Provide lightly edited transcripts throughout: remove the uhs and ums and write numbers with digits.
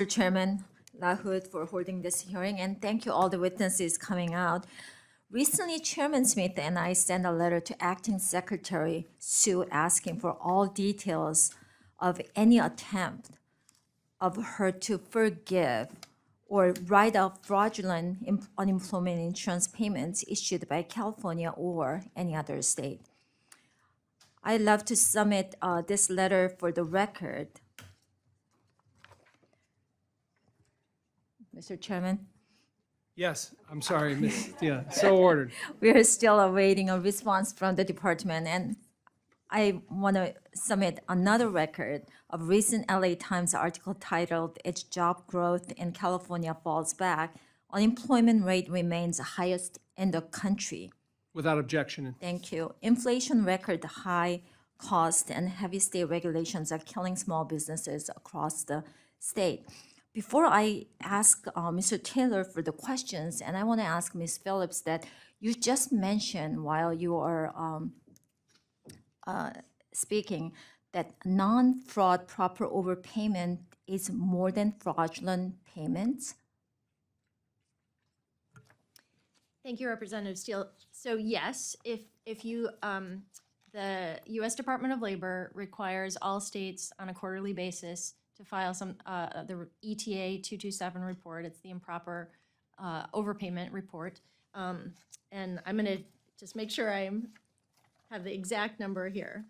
Chairman Lahoud for holding this hearing, and thank you all the witnesses coming out. Recently, Chairman Smith and I sent a letter to Acting Secretary Sue asking for all details of any attempt of her to forgive or write off fraudulent unemployment insurance payments issued by California or any other state. I'd love to submit this letter for the record. Mr. Chairman? Yes, I'm sorry, Ms. Yeah, so ordered. We are still awaiting a response from the department, and I want to submit another record of recent LA Times article titled, "Its Job Growth in California Falls Back. Unemployment Rate Remains Highest in the Country." Without objection. Thank you. Inflation record high, cost and heavy state regulations are killing small businesses across the state. Before I ask Mr. Taylor for the questions, and I want to ask Ms. Phillips that you just mentioned while you are speaking that non-fraud proper overpayment is more than fraudulent payments. Thank you, Representative Steele. So yes, if you, the U.S. Department of Labor requires all states on a quarterly basis to file the ETA 227 report. It's the improper overpayment report. And I'm gonna just make sure I have the exact number here.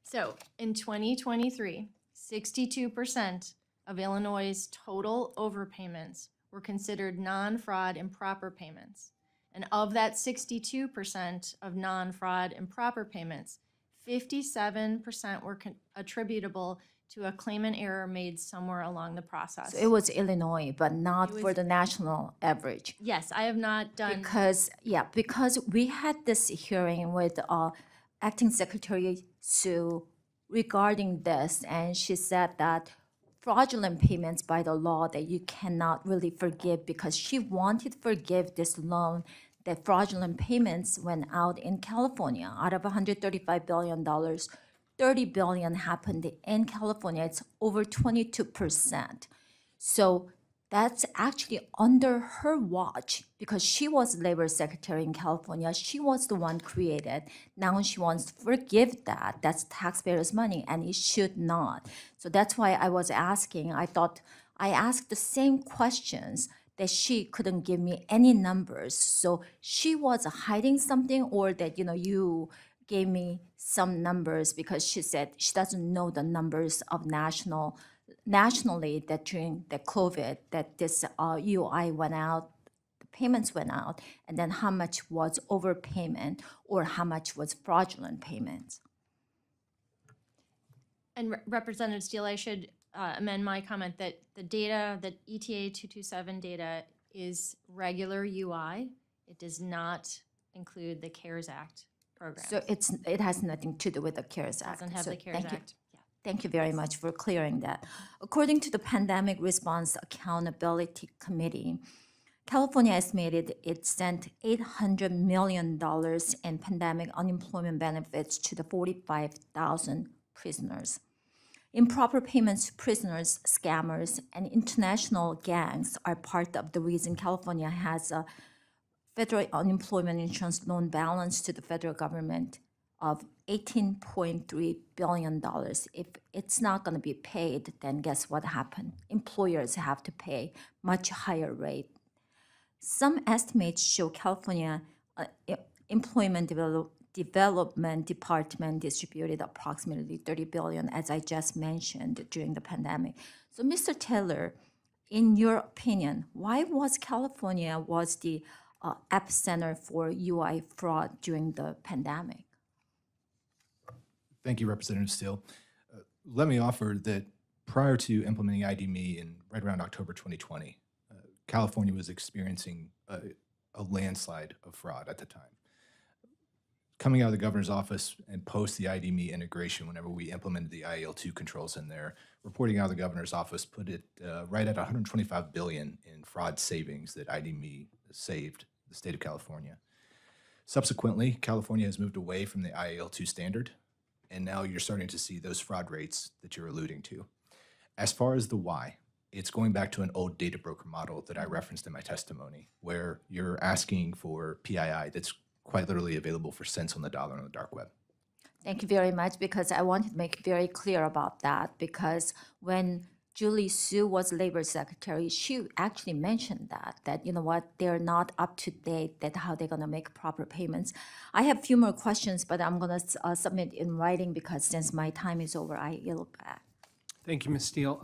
So in 2023, 62% of Illinois' total overpayments were considered non-fraud improper payments. And of that 62% of non-fraud improper payments, 57% were attributable to a claimant error made somewhere along the process. So it was Illinois, but not for the national average. Yes, I have not done. Because we had this hearing with Acting Secretary Sue regarding this, and she said that fraudulent payments by the law that you cannot really forgive, because she wanted to forgive this loan that fraudulent payments went out in California. Out of $135 billion, $30 billion happened in California. It's over 22%. So that's actually under her watch, because she was labor secretary in California. She was the one created. Now she wants to forgive that. That's taxpayers' money, and it should not. So that's why I was asking. I thought I asked the same questions that she couldn't give me any numbers. So she was hiding something, or that, you gave me some numbers, because she said she doesn't know the numbers of nationally that during the COVID that this UI went out, the payments went out, and then how much was overpayment or how much was fraudulent payments. And Representative Steele, I should amend my comment that the data, that ETA 227 data is regular UI. It does not include the CARES Act program. So it has nothing to do with the CARES Act. Doesn't have the CARES Act. Yeah. Thank you very much for clearing that. According to the Pandemic Response Accountability Committee, California estimated it sent $800 million in pandemic unemployment benefits to the 45,000 prisoners. Improper payments to prisoners, scammers, and international gangs are part of the reason California has a federal unemployment insurance loan balance to the federal government of $18.3 billion. If it's not going to be paid, then guess what happened? Employers have to pay much higher rate. Some estimates show California Employment Development Department distributed approximately $30 billion, as I just mentioned, during the pandemic. So, Mr. Taylor, in your opinion, why was California the epicenter for UI fraud during the pandemic? Thank you, Representative Steele. Let me offer that prior to implementing ID.me in right around October 2020, California was experiencing a landslide of fraud at the time. Coming out of the governor's office and post the ID.me integration, whenever we implemented the IAL2 controls in there, reporting out of the governor's office put it right at $125 billion in fraud savings that ID.me saved the state of California. Subsequently, California has moved away from the IAL2 standard, and now you're starting to see those fraud rates that you're alluding to. As far as the why, it's going back to an old data broker model that I referenced in my testimony, where you're asking for PII that's quite literally available for cents on the dollar on the dark web. Thank you very much, because I wanted to make very clear about that, because when Julie Su was labor secretary, she actually mentioned that you know what, they're not up to date, that how they're gonna make proper payments. I have a few more questions, but I'm gonna submit in writing, because since my time is over, I yield back. Thank you, Ms. Steele.